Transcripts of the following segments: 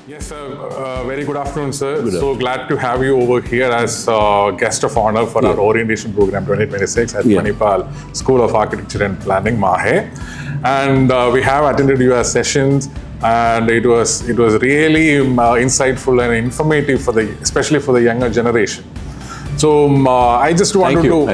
Yes, sir. Very good afternoon, sir. Good So glad to have you over here as guest of honor for our orientation program 2026 at Manipal School of Architecture and Planning, MAHE. And we have attended your sessions, and it was really insightful and informative especially for the younger generation. So I just wanted to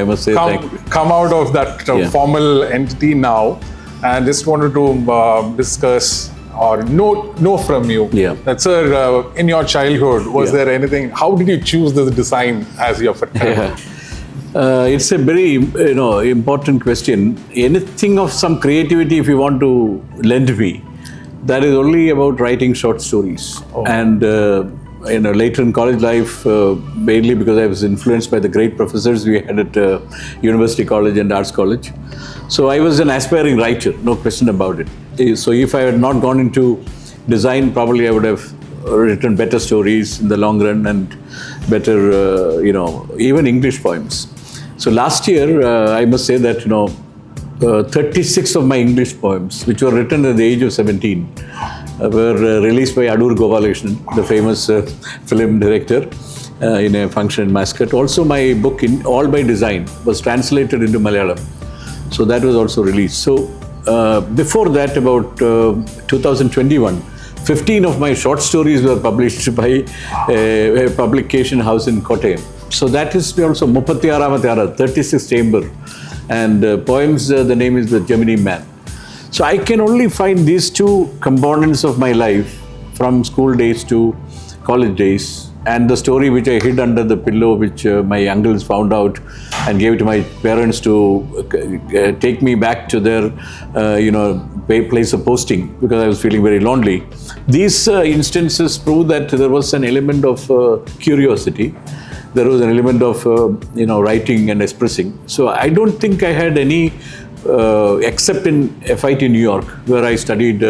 come out of that formal entity now, and just wanted to discuss or know from you that, sir, in your childhood, was there anything, how did you choose this design as your fraternity? It's a very important question. Anything of some creativity, if you want to lend me, that is only about writing short stories. And later in college life, mainly because I was influenced by the great professors we had at University College and Arts College. So I was an aspiring writer, no question about it. So if I had not gone into design, probably I would have written better stories in the long run and better, even English poems. So last year, I must say that, 36 of my English poems, which were written at the age of 17, were released by 𝗗𝗿𝗶𝗲 𝗢𝗶, the famous film director, in a function in Muscat. Also, my book, All by Design, was translated into Malayalam. So that was also released. So before that, about 2021, 15 of my short stories were published by a publication house in Kottayam. So that is also 𝗵𝗶𝗲 𝗢𝗶, 36th chamber. And poems, the name is The Gemini Man. So I can only find these two components of my life from school days to college days, and the story which I hid under the pillow, which my uncles found out and gave it to my parents to take me back to their, place of posting, because I was feeling very lonely. These instances prove that there was an element of curiosity. There was an element of, writing and expressing. So I don't think I had any, except in FIT New York, where I studied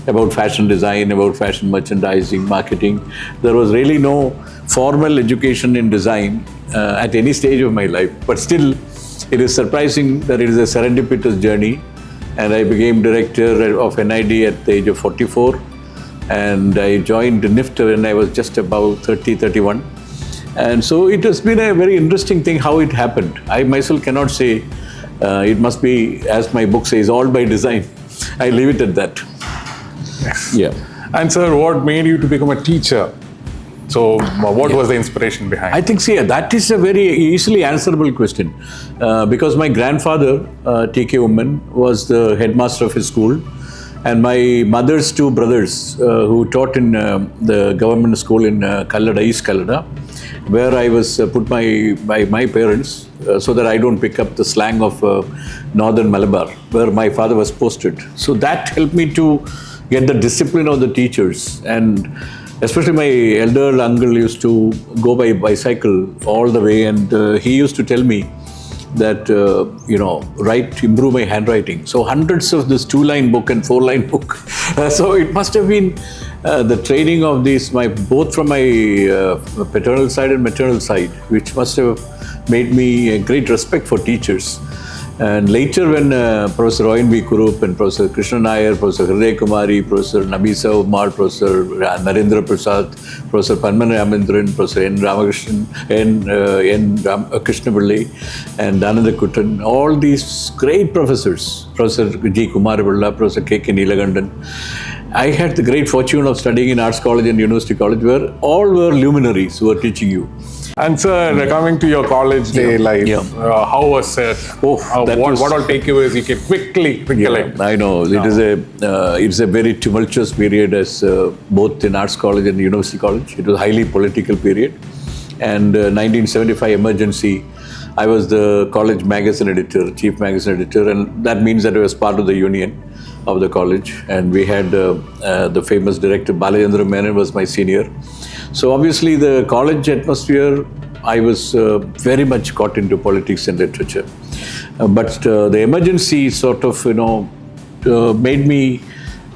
about fashion design, about fashion merchandising, marketing. There was really no formal education in design at any stage of my life. But still, it is surprising that it is a serendipitous journey. And I became director of NID at the age of 44. And I joined NIFT when I was just about 30, 31. And so it has been a very interesting thing how it happened. I myself cannot say, it must be, as my book says, all by design. I leave it at that. Yes. Yeah. And sir, what made you to become a teacher? So what was the inspiration behind? I think, that is a very easily answerable question. Because my grandfather, 𝗖𝗶𝗵𝗆, was the headmaster of his school. And my mother's two brothers, who taught in the government school in 𝗗𝗏, East 𝗗𝗏, where I was put by my parents so that I don't pick up the slang of Northern Malabar, where my father was posted. So that helped me to get the discipline of the teachers. And especially my elder uncle used to go by bicycle all the way, and he used to tell me that, improve my handwriting. So hundreds of this 2-line book and 4-line book. So it must have been the training of these, both from my paternal side and maternal side, which must have made me a great respect for teachers. And later when Professor Royan B. Kurup and Professor Krishna Nair, Professor 𝗗𝗿𝗶𝗲 𝗢𝗏, Professor Nabisa Umar, Professor Narendra Prasad, Professor Padman Ramendran, Professor N. 𝗗𝗏𝗄𝗏, and Ananda Kuttan, all these great professors, Professor 𝗐 𝗏𝗏, Professor K.K. Neelakandan. I had the great fortune of studying in Arts College and University College, where all were luminaries who were teaching you. And sir, coming to your college day life, how was it? What all takeaways you can quickly recollect? I know, it's a very tumultuous period, as both in Arts College and University College. It was a highly political period. And 1975 emergency, I was the college magazine editor, chief magazine editor, and that means that I was part of the union of the college. And we had the famous director, Balachandra Menon, was my senior. So obviously the college atmosphere, I was very much caught into politics and literature. But the emergency sort of, made me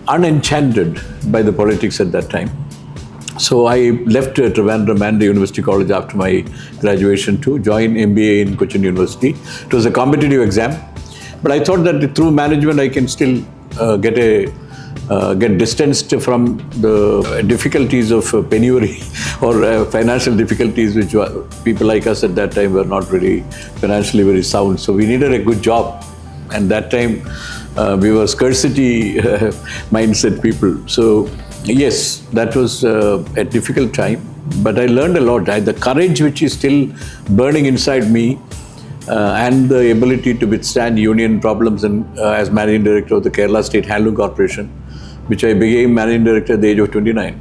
unenchanted by the politics at that time. So I left Trivandrum and the University College after my graduation to join MBA in Cochin University. It was a competitive exam, but I thought that through management I can still get a get distanced from the difficulties of penury or financial difficulties, which people like us at that time were not really financially very sound. So we needed a good job. And that time we were scarcity mindset people. So yes, that was a difficult time, but I learned a lot. The courage which is still burning inside me, and the ability to withstand union problems, and as managing director of the Kerala State Handloom Corporation, which I became managing director at the age of 29,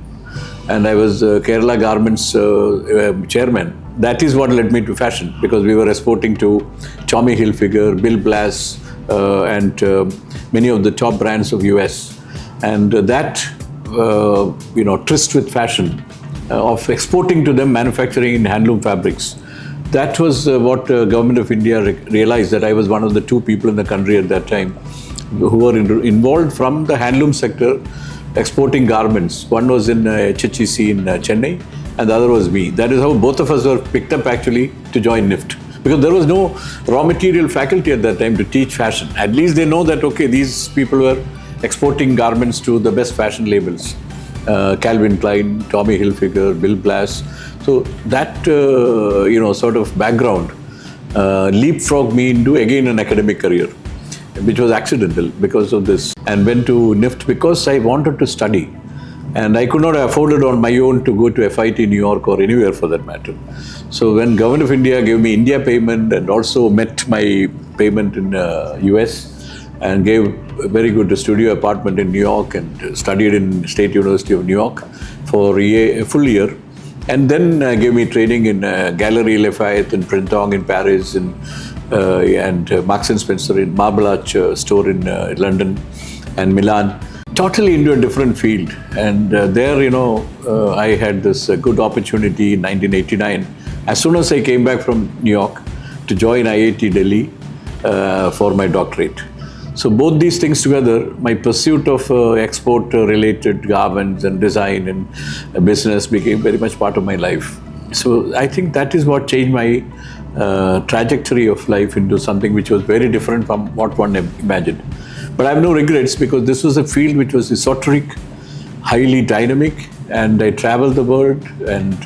and I was Kerala Garments chairman. That is what led me to fashion, because we were exporting to Tommy Hilfiger, 𝗵𝗲 and many of the top brands of US, and that tryst with fashion, of exporting to them manufacturing in handloom fabrics. That was what Government of India realized, that I was one of the 2 people in the country at that time who were involved from the handloom sector, exporting garments. One was in HHEC in Chennai, and the other was me. That is how both of us were picked up actually to join NIFT. Because there was no raw material faculty at that time to teach fashion. At least they know that, okay, these people were exporting garments to the best fashion labels. Calvin Klein, Tommy Hilfiger, 𝗵𝗲. So that sort of background leapfrogged me into again an academic career, which was accidental because of this, and went to NIFT because I wanted to study, and I could not afford it on my own to go to FIT New York or anywhere for that matter. So when Government of India gave me India payment and also met my payment in US, and gave a very good studio apartment in New York, and studied in State University of New York for a full year, and then gave me training in Galeries Lafayette in Printemps in Paris, and Marks and Spencer in Marble Arch store in London and Milan. Totally into a different field, and there I had this good opportunity in 1989, as soon as I came back from New York, to join IIT Delhi for my doctorate. So both these things together, my pursuit of export-related garments and design and business became very much part of my life. So I think that is what changed my trajectory of life into something which was very different from what one imagined. But I have no regrets, because this was a field which was esoteric, highly dynamic, and I traveled the world and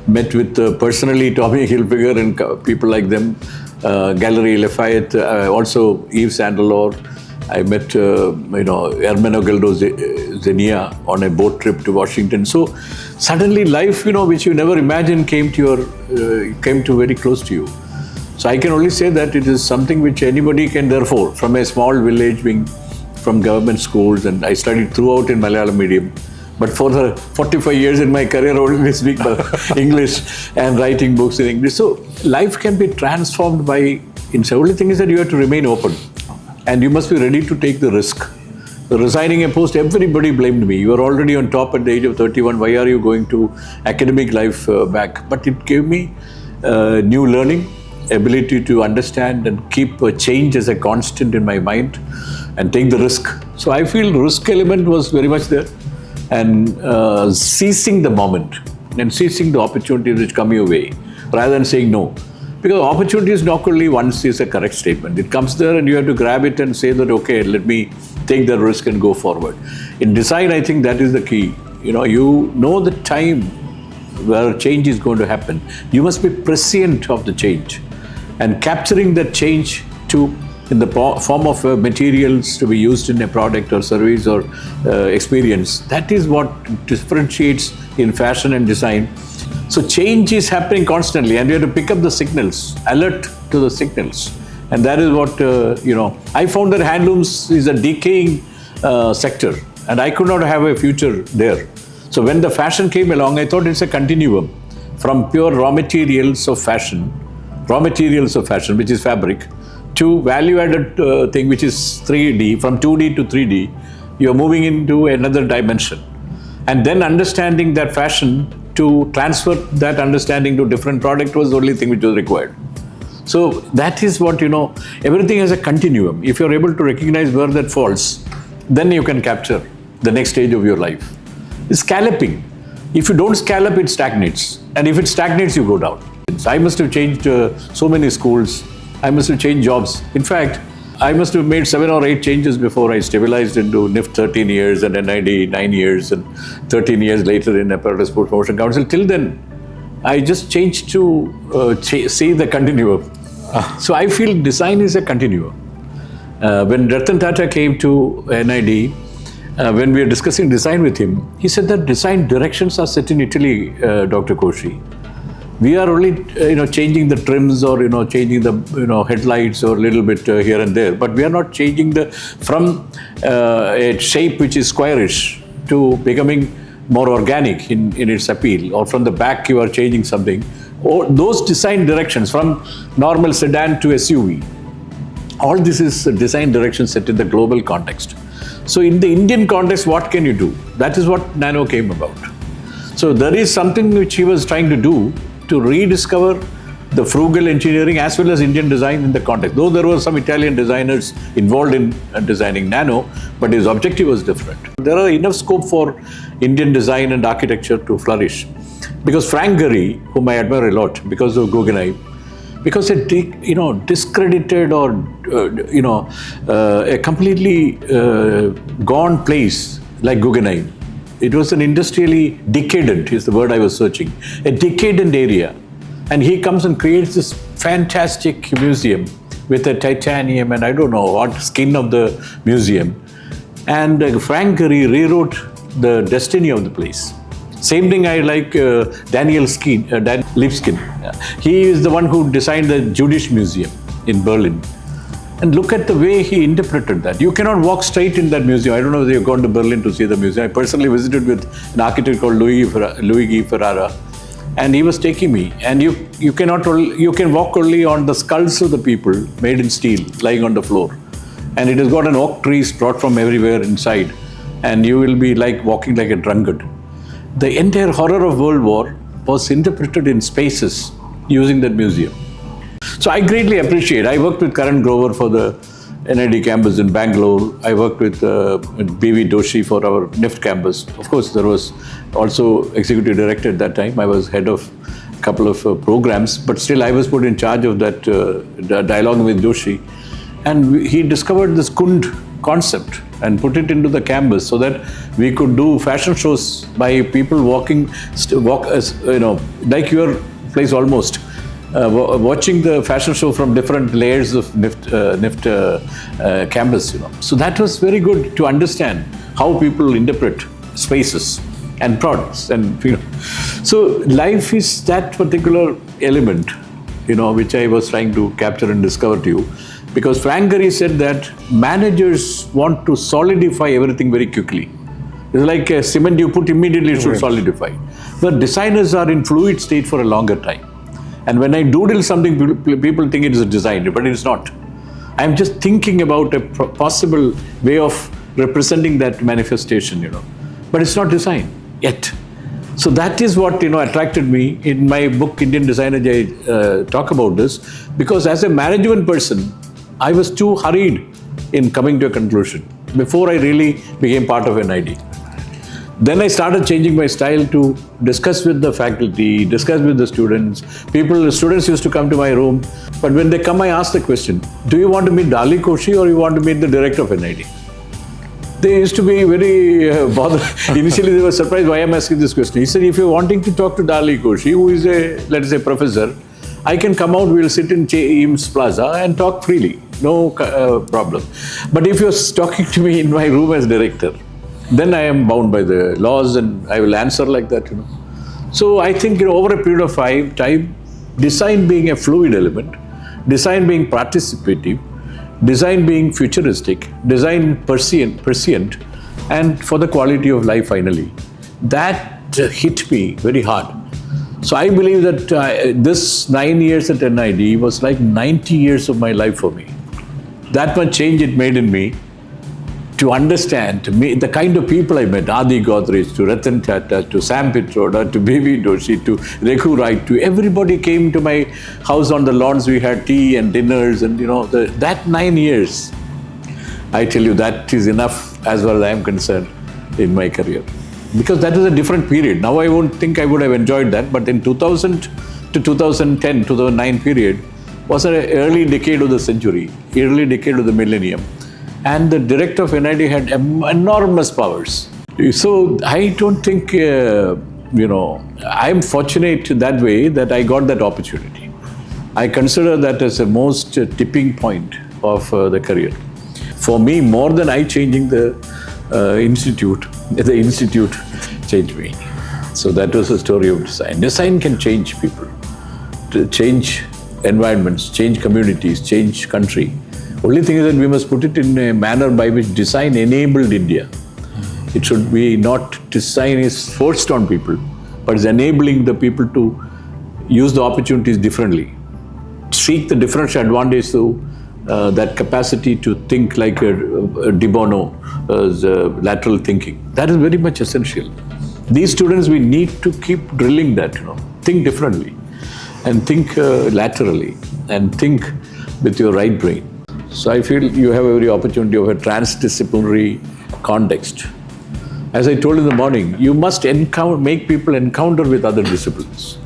met with personally Tommy Hilfiger and people like them, Galeries Lafayette, also Yves Saint Laurent. I met 𝗵𝗲 on a boat trip to Washington. So suddenly life, which you never imagined came to very close to you. So I can only say that it is something which anybody can, therefore, from a small village being from government schools, and I studied throughout in Malayalam medium. But for the 45 years in my career, I only speak English and writing books in English. So life can be transformed by, the only thing is that you have to remain open. And you must be ready to take the risk. Resigning a post, everybody blamed me. You are already on top at the age of 31. Why are you going to academic life back? But it gave me new learning, ability to understand and keep change as a constant in my mind and take the risk. So I feel the risk element was very much there. And seizing the moment and seizing the opportunities which come your way, rather than saying no. Because opportunities not only once is a correct statement. It comes there and you have to grab it and say that, okay, let me take the risk and go forward. In design, I think that is the key. You know the time where change is going to happen. You must be prescient of the change and capturing that change in the form of materials to be used in a product or service or experience. That is what differentiates in fashion and design. So change is happening constantly, and we have to pick up the signals, alert to the signals. And that is what, I found that handlooms is a decaying sector, and I could not have a future there. So when the fashion came along, I thought it's a continuum from pure raw materials of fashion, which is fabric, to value-added thing, which is 3D. From 2D to 3D, you're moving into another dimension. And then understanding that fashion, to transfer that understanding to different product was the only thing which was required. So that is what, everything has a continuum. If you're able to recognize where that falls, then you can capture the next stage of your life. It's scalloping. If you don't scallop, it stagnates. And if it stagnates, you go down. I must have changed so many schools. I must have changed jobs. In fact, I must have made 7 or 8 changes before I stabilized into NIFT 13 years and NID 9 years and 13 years later in Apparatus Sport Promotion Council. Till then, I just changed to see the continuum. So I feel design is a continuum. When Ratan Tata came to NID, when we were discussing design with him, he said that design directions are set in Italy, Dr. Kozhi. We are only, changing the trims or, changing the, headlights or a little bit here and there. But we are not changing from a shape which is squarish to becoming more organic in its appeal. Or from the back you are changing something. Or those design directions from normal sedan to SUV. All this is design direction set in the global context. So in the Indian context, what can you do? That is what Nano came about. So there is something which he was trying to do to rediscover the frugal engineering as well as Indian design in the context. Though there were some Italian designers involved in designing Nano, but his objective was different. There are enough scope for Indian design and architecture to flourish. Because Frank Gehry, whom I admire a lot because of Guggenheim, because a discredited or a completely gone place like Guggenheim. It was an industrially decadent, is the word I was searching, a decadent area. And he comes and creates this fantastic museum with a titanium and I don't know what skin of the museum. And Frank Gehry rewrote the destiny of the place. Same thing I like Daniel Libeskind. He is the one who designed the Jewish Museum in Berlin. And look at the way he interpreted that. You cannot walk straight in that museum. I don't know whether you've gone to Berlin to see the museum. I personally visited with an architect called Luigi Ferrara. And he was taking me. And you can walk only on the skulls of the people made in steel lying on the floor. And it has got an oak trees brought from everywhere inside. And you will be like walking like a drunkard. The entire horror of World War was interpreted in spaces using that museum. So I greatly appreciate. I worked with Karan Grover for the NID campus in Bangalore. I worked with B.V. Doshi for our NIFT campus. Of course, there was also executive director at that time. I was head of a couple of programs, but still I was put in charge of that dialogue with Doshi. And he discovered this Kund concept and put it into the campus so that we could do fashion shows by people walking, like your place almost. Watching the fashion show from different layers of NIFT campus, So that was very good to understand how people interpret spaces and products. And so life is that particular element, which I was trying to capture and discover to you. Because Frank Gehry said that managers want to solidify everything very quickly. It's like a cement you put immediately, it should solidify. But designers are in fluid state for a longer time. And when I doodle something, people think it is a design, but it's not. I'm just thinking about a possible way of representing that manifestation, But it's not design yet. So that is what, attracted me. In my book, Indian Designer, I talk about this. Because as a management person, I was too hurried in coming to a conclusion before I really became part of NID. Then I started changing my style to discuss with the faculty, discuss with the students. Students used to come to my room, but when they come, I ask the question, do you want to meet 𝗗𝗍 𝗀𝗍 or you want to meet the director of NID? They used to be very bothered. Initially, they were surprised why I'm asking this question. He said, if you're wanting to talk to 𝗗𝗍 𝗀𝗍, who is let's say, professor, I can come out, we'll sit in Eames Plaza and talk freely. No problem. But if you're talking to me in my room as director, then I am bound by the laws and I will answer like that, So I think over a period of time, design being a fluid element, design being participative, design being futuristic, design prescient, and for the quality of life finally, that hit me very hard. So I believe that this 9 years at NID was like 90 years of my life for me. That much change it made in me. To understand the kind of people I met, Adi Godrej, to Ratan Tata, to Sam Pitroda, to B.V. Doshi, to Rekhu Wright, to everybody came to my house on the lawns. We had tea and dinners and, that 9 years, I tell you, that is enough as far as I am concerned in my career. Because that was a different period. Now I won't think I would have enjoyed that, but in 2000 to 2010, 2009 period, was an early decade of the century, early decade of the millennium. And the director of NID had enormous powers. So I don't think, I'm fortunate that way that I got that opportunity. I consider that as the most tipping point of the career. For me, more than I changing the institute changed me. So that was the story of design. Design can change people, to change environments, change communities, change country. Only thing is that we must put it in a manner by which design enabled India. It should be not design is forced on people, but is enabling the people to use the opportunities differently. Seek the differential advantage through that capacity to think like a de Bono, lateral thinking. That is very much essential. These students, we need to keep drilling that, think differently and think laterally and think with your right brain. So I feel you have every opportunity of a transdisciplinary context. As I told in the morning, you must make people encounter with other disciplines.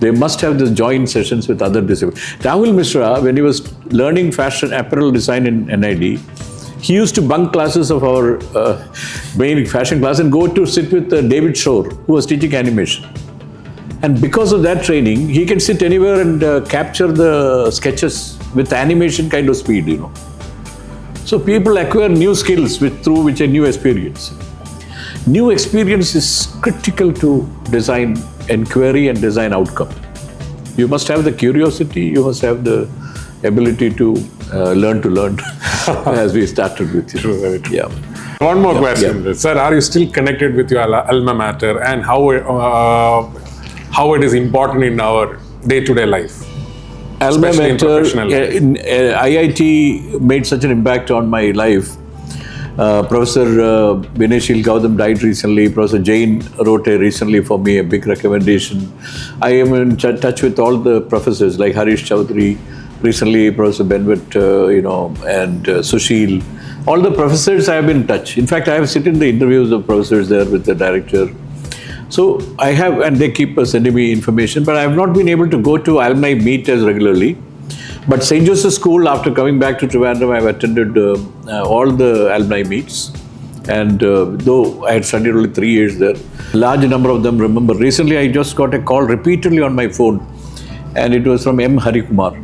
They must have the joint sessions with other disciplines. Rahul Mishra, when he was learning fashion apparel design in NID, he used to bunk classes of our main fashion class and go to sit with David Shore, who was teaching animation. And because of that training, he can sit anywhere and capture the sketches with animation kind of speed, So people acquire new skills through which a new experience. New experience is critical to design inquiry and design outcome. You must have the curiosity, you must have the ability to learn, as we started with you. True, very true. Yeah. One more question. Sir, are you still connected with your alma mater and how it is important in our day-to-day life? Alma mater, IIT made such an impact on my life. Professor 𝗗𝗵𝗲 died recently. Professor Jain wrote recently for me a big recommendation. I am in touch with all the professors like Harish Chaudhary, recently Professor 𝗵𝗵𝗲, and Sushil. All the professors I have been in touch. In fact, I have sat in the interviews of professors there with the director. So I have, and they keep sending me information, but I have not been able to go to alumni meet as regularly. But St. Joseph's School, after coming back to Trivandrum, I have attended all the alumni meets. And though I had studied only 3 years there, a large number of them remember. Recently, I just got a call repeatedly on my phone, and it was from M. Harikumar.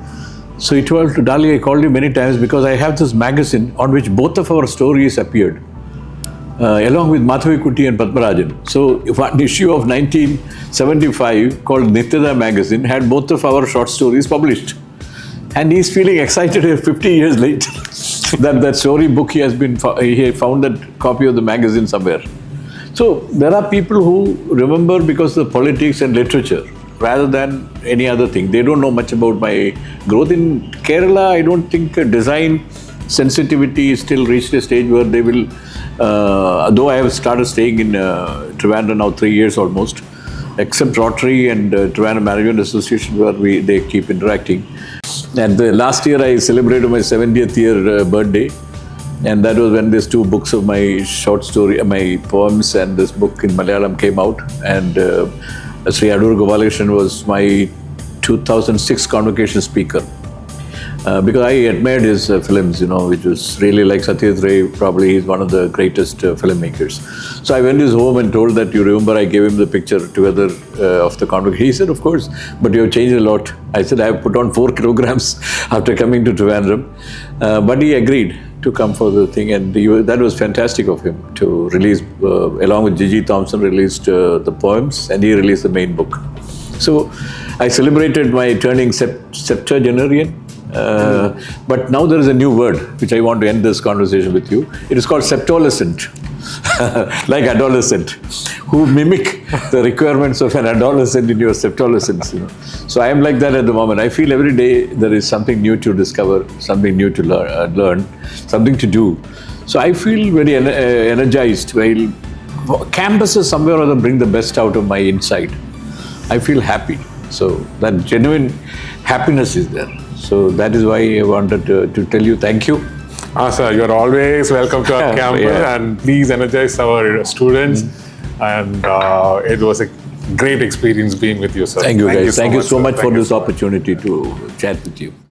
So he told to Dali, I called you many times because I have this magazine on which both of our stories appeared, along with Madhavikutty and Padmarajan. So one issue of 1975 called Nityada magazine had both of our short stories published. And he's feeling excited 50 years later that storybook he found that copy of the magazine somewhere. So there are people who remember because of politics and literature rather than any other thing. They don't know much about my growth. In Kerala, I don't think design sensitivity is still reached a stage where they will, though I have started staying in Trivandrum now 3 years almost, except Rotary and Trivandrum Management Association where they keep interacting. And last year I celebrated my 70th year birthday, and that was when these 2 books of my short story, my poems, and this book in Malayalam came out. And Sri 𝗗𝗿𝗶𝗲 was my 2006 convocation speaker. Because I admired his films, which was really like Satyajit Ray, probably he's one of the greatest filmmakers. So I went to his home and told that, you remember I gave him the picture together of the convocation. He said, of course, but you have changed a lot. I said, I have put on 4 kilograms after coming to Trivandrum. But he agreed to come for the thing, and that was fantastic of him to release, along with Gigi Thompson, released the poems, and he released the main book. So I celebrated my turning septuagenarian. But now there is a new word which I want to end this conversation with you. It is called septolescent, like adolescent, who mimic the requirements of an adolescent in your septolescence. So I am like that at the moment. I feel every day there is something new to discover, something new to learn, something to do. So I feel very energized. While campuses somewhere or other bring the best out of my inside, I feel happy. So that genuine happiness is there. So that is why I wanted to tell you thank you. Sir, you're always welcome to our campus, and please energize our students. And it was a Great experience being with you, sir. Thank you, guys. Thank you so much for Thank you this opportunity to chat with you.